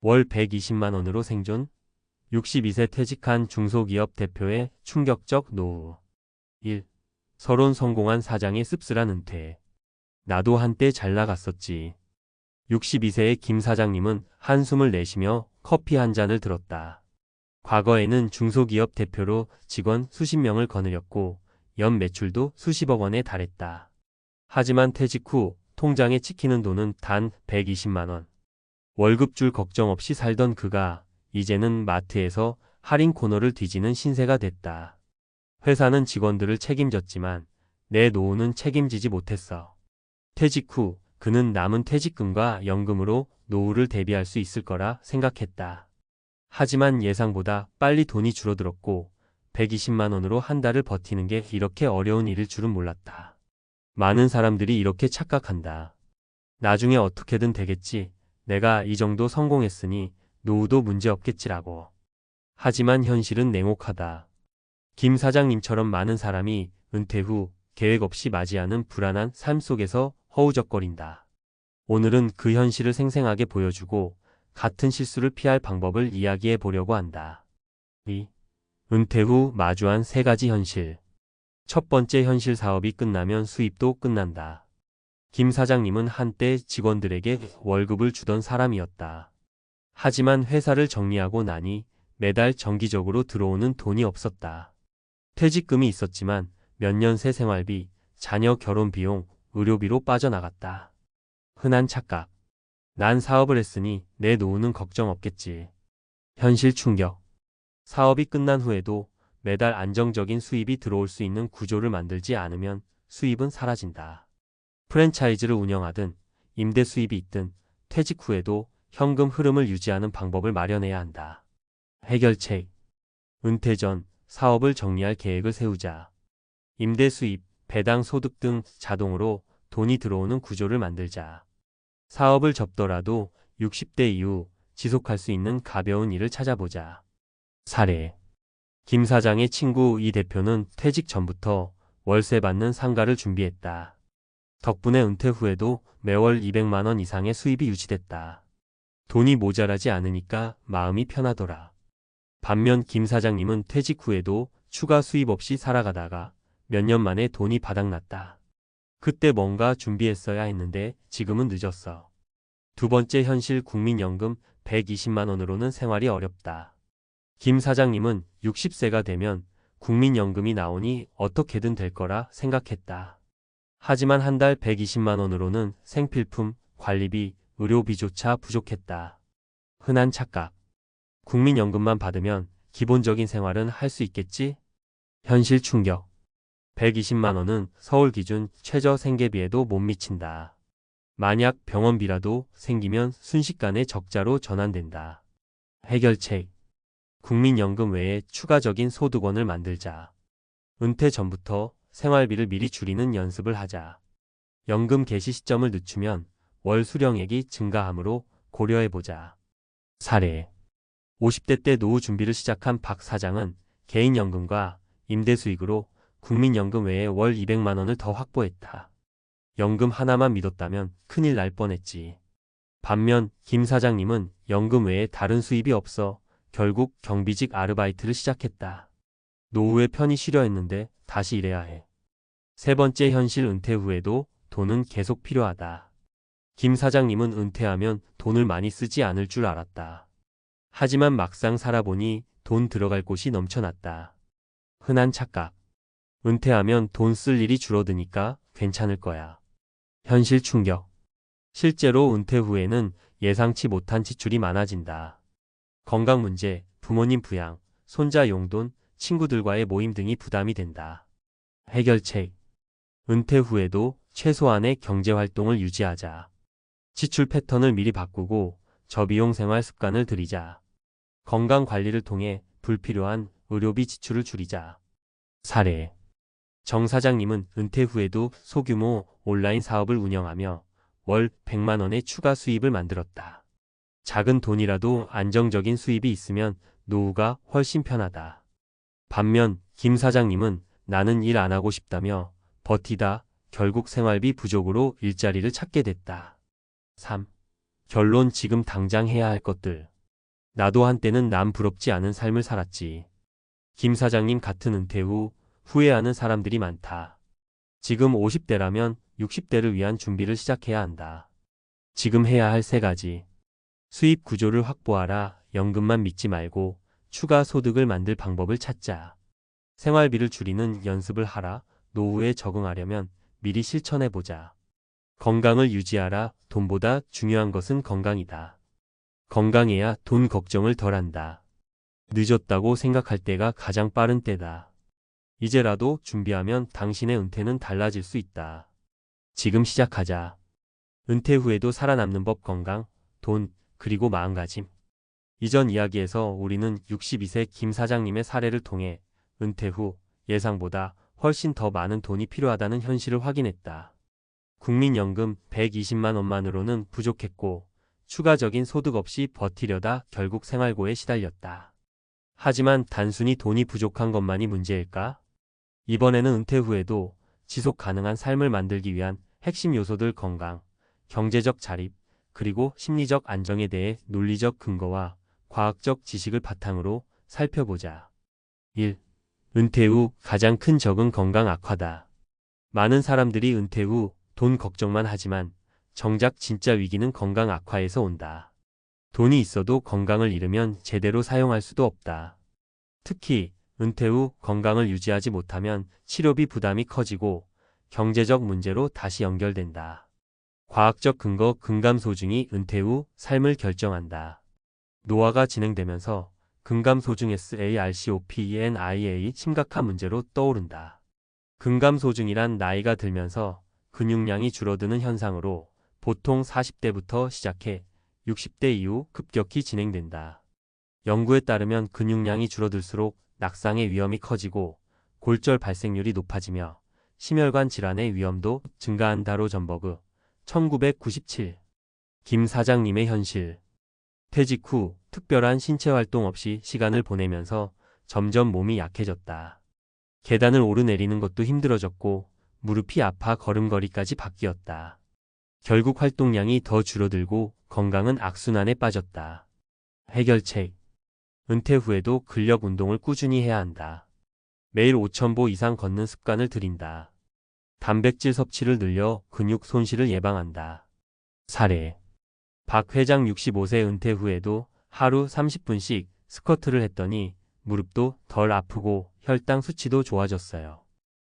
월 120만 원으로 생존. 62세 퇴직한 중소기업 대표의 충격적 노후. 1. 서론 성공한 사장의 씁쓸한 은퇴. 나도 한때 잘 나갔었지. 62세의 김 사장님은 한숨을 내쉬며 커피 한 잔을 들었다. 과거에는 중소기업 대표로 직원 수십 명을 거느렸고 연 매출도 수십억 원에 달했다. 하지만 퇴직 후 통장에 찍히는 돈은 단 120만 원. 월급 줄 걱정 없이 살던 그가 이제는 마트에서 할인 코너를 뒤지는 신세가 됐다. 회사는 직원들을 책임졌지만 내 노후는 책임지지 못했어. 퇴직 후 그는 남은 퇴직금과 연금으로 노후를 대비할 수 있을 거라 생각했다. 하지만 예상보다 빨리 돈이 줄어들었고 120만 원으로 한 달을 버티는 게 이렇게 어려운 일일 줄은 몰랐다. 많은 사람들이 이렇게 착각한다. 나중에 어떻게든 되겠지. 내가 이 정도 성공했으니 노후도 문제없겠지라고. 하지만 현실은 냉혹하다. 김 사장님처럼 많은 사람이 은퇴 후 계획 없이 맞이하는 불안한 삶 속에서 허우적거린다. 오늘은 그 현실을 생생하게 보여주고 같은 실수를 피할 방법을 이야기해 보려고 한다. 2. 은퇴 후 마주한 세 가지 현실. 첫 번째 현실, 사업이 끝나면 수입도 끝난다. 김 사장님은 한때 직원들에게 월급을 주던 사람이었다. 하지만 회사를 정리하고 나니 매달 정기적으로 들어오는 돈이 없었다. 퇴직금이 있었지만 몇 년 새 생활비, 자녀 결혼 비용, 의료비로 빠져나갔다. 흔한 착각. 난 사업을 했으니 내 노후는 걱정 없겠지. 현실 충격. 사업이 끝난 후에도 매달 안정적인 수입이 들어올 수 있는 구조를 만들지 않으면 수입은 사라진다. 프랜차이즈를 운영하든 임대 수입이 있든 퇴직 후에도 현금 흐름을 유지하는 방법을 마련해야 한다. 해결책. 은퇴 전 사업을 정리할 계획을 세우자. 임대 수입, 배당 소득 등 자동으로 돈이 들어오는 구조를 만들자. 사업을 접더라도 60대 이후 지속할 수 있는 가벼운 일을 찾아보자. 사례. 김 사장의 친구 이 대표는 퇴직 전부터 월세 받는 상가를 준비했다. 덕분에 은퇴 후에도 매월 200만 원 이상의 수입이 유지됐다. 돈이 모자라지 않으니까 마음이 편하더라. 반면 김 사장님은 퇴직 후에도 추가 수입 없이 살아가다가 몇 년 만에 돈이 바닥났다. 그때 뭔가 준비했어야 했는데 지금은 늦었어. 두 번째 현실, 국민연금 120만 원으로는 생활이 어렵다. 김 사장님은 60세가 되면 국민연금이 나오니 어떻게든 될 거라 생각했다. 하지만 한 달 120만 원으로는 생필품, 관리비, 의료비조차 부족했다. 흔한 착각. 국민연금만 받으면 기본적인 생활은 할 수 있겠지? 현실 충격. 120만 원은 서울 기준 최저 생계비에도 못 미친다. 만약 병원비라도 생기면 순식간에 적자로 전환된다. 해결책. 국민연금 외에 추가적인 소득원을 만들자. 은퇴 전부터 생활비를 미리 줄이는 연습을 하자. 연금 개시 시점을 늦추면 월 수령액이 증가하므로 고려해보자. 사례. 50대 때 노후 준비를 시작한 박 사장은 개인연금과 임대수익으로 국민연금 외에 월 200만 원을 더 확보했다. 연금 하나만 믿었다면 큰일 날 뻔했지. 반면 김 사장님은 연금 외에 다른 수입이 없어 결국 경비직 아르바이트를 시작했다. 노후에 편히 쉬려 했는데 다시 일해야 해. 세 번째 현실, 은퇴 후에도 돈은 계속 필요하다. 김 사장님은 은퇴하면 돈을 많이 쓰지 않을 줄 알았다. 하지만 막상 살아보니 돈 들어갈 곳이 넘쳐났다. 흔한 착각. 은퇴하면 돈 쓸 일이 줄어드니까 괜찮을 거야. 현실 충격. 실제로 은퇴 후에는 예상치 못한 지출이 많아진다. 건강 문제, 부모님 부양, 손자 용돈, 친구들과의 모임 등이 부담이 된다. 해결책. 은퇴 후에도 최소한의 경제활동을 유지하자. 지출 패턴을 미리 바꾸고 저비용 생활 습관을 들이자. 건강관리를 통해 불필요한 의료비 지출을 줄이자. 사례. 정 사장님은 은퇴 후에도 소규모 온라인 사업을 운영하며 월 100만 원의 추가 수입을 만들었다. 작은 돈이라도 안정적인 수입이 있으면 노후가 훨씬 편하다. 반면 김 사장님은 나는 일 안 하고 싶다며 버티다 결국 생활비 부족으로 일자리를 찾게 됐다. 3. 결론, 지금 당장 해야 할 것들. 나도 한때는 남 부럽지 않은 삶을 살았지. 김 사장님 같은 은퇴 후 후회하는 사람들이 많다. 지금 50대라면 60대를 위한 준비를 시작해야 한다. 지금 해야 할 세 가지. 수입 구조를 확보하라. 연금만 믿지 말고 추가 소득을 만들 방법을 찾자. 생활비를 줄이는 연습을 하라. 노후에 적응하려면 미리 실천해보자. 건강을 유지하라. 돈보다 중요한 것은 건강이다. 건강해야 돈 걱정을 덜한다. 늦었다고 생각할 때가 가장 빠른 때다. 이제라도 준비하면 당신의 은퇴는 달라질 수 있다. 지금 시작하자. 은퇴 후에도 살아남는 법 건강, 돈, 그리고 마음가짐. 이전 이야기에서 우리는 62세 김 사장님의 사례를 통해 은퇴 후 예상보다 훨씬 더 많은 돈이 필요하다는 현실을 확인했다. 국민연금 120만 원만으로는 부족했고 추가적인 소득 없이 버티려다 결국 생활고에 시달렸다. 하지만 단순히 돈이 부족한 것만이 문제일까? 이번에는 은퇴 후에도 지속 가능한 삶을 만들기 위한 핵심 요소들 건강, 경제적 자립, 그리고 심리적 안정에 대해 논리적 근거와 과학적 지식을 바탕으로 살펴보자. 1. 은퇴 후 가장 큰 적은 건강 악화다. 많은 사람들이 은퇴 후 돈 걱정만 하지만 정작 진짜 위기는 건강 악화에서 온다. 돈이 있어도 건강을 잃으면 제대로 사용할 수도 없다. 특히 은퇴 후 건강을 유지하지 못하면 치료비 부담이 커지고 경제적 문제로 다시 연결된다. 과학적 근거 근감소증이 은퇴 후 삶을 결정한다. 노화가 진행되면서 근감소증 SARCOPENIA 심각한 문제로 떠오른다. 근감소증이란 나이가 들면서 근육량이 줄어드는 현상으로 보통 40대부터 시작해 60대 이후 급격히 진행된다. 연구에 따르면 근육량이 줄어들수록 낙상의 위험이 커지고 골절 발생률이 높아지며 심혈관 질환의 위험도 증가한다로 전버그 1997. 김 사장님의 현실. 퇴직 후 특별한 신체 활동 없이 시간을 보내면서 점점 몸이 약해졌다. 계단을 오르내리는 것도 힘들어졌고 무릎이 아파 걸음걸이까지 바뀌었다. 결국 활동량이 더 줄어들고 건강은 악순환에 빠졌다. 해결책. 은퇴 후에도 근력 운동을 꾸준히 해야 한다. 매일 5,000보 이상 걷는 습관을 들인다. 단백질 섭취를 늘려 근육 손실을 예방한다. 사례. 박 회장 65세 은퇴 후에도 하루 30분씩 스쿼트를 했더니 무릎도 덜 아프고 혈당 수치도 좋아졌어요.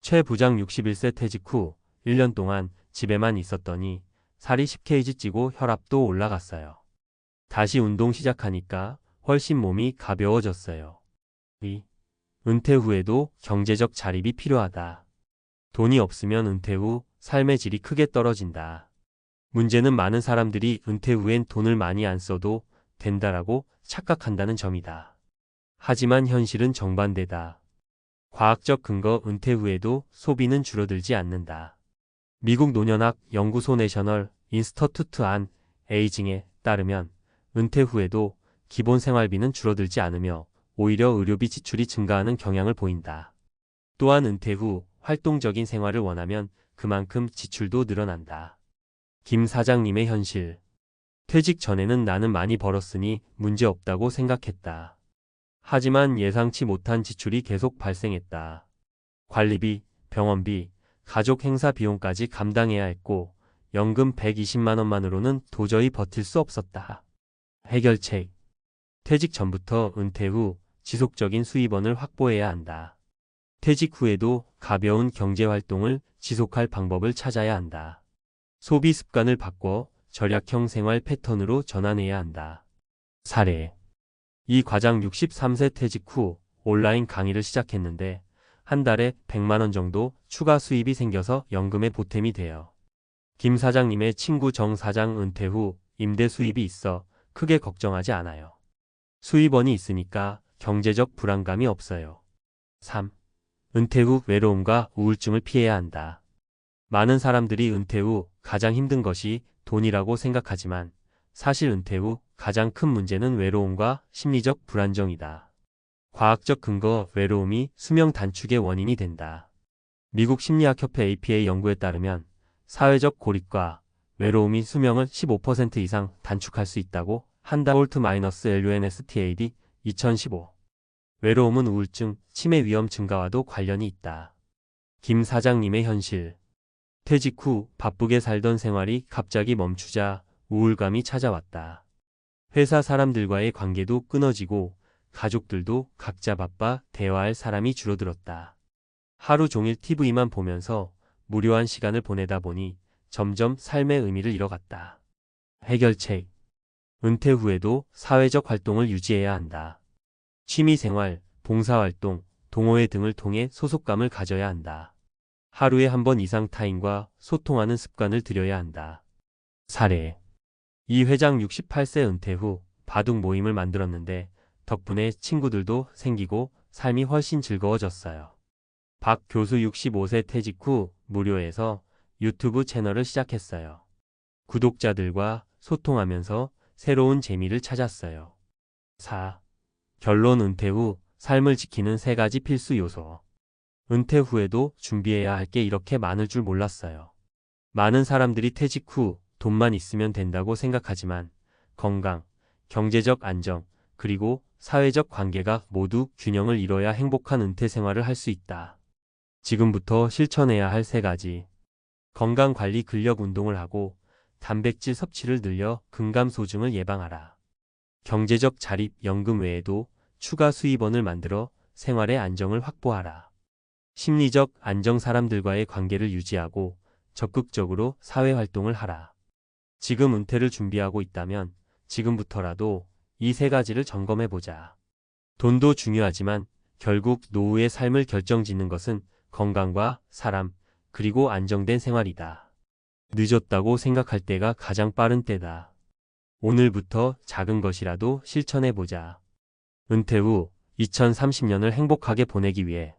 최 부장 61세 퇴직 후 1년 동안 집에만 있었더니 살이 10kg 찌고 혈압도 올라갔어요. 다시 운동 시작하니까 훨씬 몸이 가벼워졌어요. 2. 은퇴 후에도 경제적 자립이 필요하다. 돈이 없으면 은퇴 후 삶의 질이 크게 떨어진다. 문제는 많은 사람들이 은퇴 후엔 돈을 많이 안 써도 된다라고 착각한다는 점이다. 하지만 현실은 정반대다. 과학적 근거 은퇴 후에도 소비는 줄어들지 않는다. 미국 노년학 연구소 내셔널 인스터투트 안 에이징에 따르면 은퇴 후에도 기본 생활비는 줄어들지 않으며 오히려 의료비 지출이 증가하는 경향을 보인다. 또한 은퇴 후 활동적인 생활을 원하면 그만큼 지출도 늘어난다. 김 사장님의 현실. 퇴직 전에는 나는 많이 벌었으니 문제 없다고 생각했다. 하지만 예상치 못한 지출이 계속 발생했다. 관리비, 병원비, 가족 행사 비용까지 감당해야 했고 연금 120만 원만으로는 도저히 버틸 수 없었다. 해결책. 퇴직 전부터 은퇴 후 지속적인 수입원을 확보해야 한다. 퇴직 후에도 가벼운 경제활동을 지속할 방법을 찾아야 한다. 소비 습관을 바꿔 절약형 생활 패턴으로 전환해야 한다. 사례. 이 과장 63세 퇴직 후 온라인 강의를 시작했는데 한 달에 100만 원 정도 추가 수입이 생겨서 연금에 보탬이 돼요. 김 사장님의 친구 정 사장 은퇴 후 임대 수입이 있어 크게 걱정하지 않아요. 수입원이 있으니까 경제적 불안감이 없어요. 3. 은퇴 후 외로움과 우울증을 피해야 한다. 많은 사람들이 은퇴 후 가장 힘든 것이 돈이라고 생각하지만 사실 은퇴 후 가장 큰 문제는 외로움과 심리적 불안정이다. 과학적 근거 외로움이 수명 단축의 원인이 된다. 미국 심리학협회 APA 연구에 따르면 사회적 고립과 외로움이 수명을 15% 이상 단축할 수 있다고 한다홀트-LUNSTAD 2015. 외로움은 우울증, 치매 위험 증가와도 관련이 있다. 김 사장님의 현실. 퇴직 후 바쁘게 살던 생활이 갑자기 멈추자 우울감이 찾아왔다. 회사 사람들과의 관계도 끊어지고 가족들도 각자 바빠 대화할 사람이 줄어들었다. 하루 종일 TV만 보면서 무료한 시간을 보내다 보니 점점 삶의 의미를 잃어갔다. 해결책. 은퇴 후에도 사회적 활동을 유지해야 한다. 취미생활, 봉사활동, 동호회 등을 통해 소속감을 가져야 한다. 하루에 한 번 이상 타인과 소통하는 습관을 들여야 한다. 사례. 이 회장 68세 은퇴 후 바둑 모임을 만들었는데 덕분에 친구들도 생기고 삶이 훨씬 즐거워졌어요. 박 교수 65세 퇴직 후 무료에서 유튜브 채널을 시작했어요. 구독자들과 소통하면서 새로운 재미를 찾았어요. 4. 결론. 은퇴 후 삶을 지키는 3가지 필수 요소. 은퇴 후에도 준비해야 할 게 이렇게 많을 줄 몰랐어요. 많은 사람들이 퇴직 후 돈만 있으면 된다고 생각하지만 건강, 경제적 안정, 그리고 사회적 관계가 모두 균형을 이뤄야 행복한 은퇴 생활을 할 수 있다. 지금부터 실천해야 할 3가지. 건강관리. 근력 운동을 하고 단백질 섭취를 늘려 근감소증을 예방하라. 경제적 자립. 연금 외에도 추가 수입원을 만들어 생활의 안정을 확보하라. 심리적 안정. 사람들과의 관계를 유지하고 적극적으로 사회활동을 하라. 지금 은퇴를 준비하고 있다면 지금부터라도 이 3가지를 점검해보자. 돈도 중요하지만 결국 노후의 삶을 결정짓는 것은 건강과 사람, 그리고 안정된 생활이다. 늦었다고 생각할 때가 가장 빠른 때다. 오늘부터 작은 것이라도 실천해보자. 은퇴 후 2030년을 행복하게 보내기 위해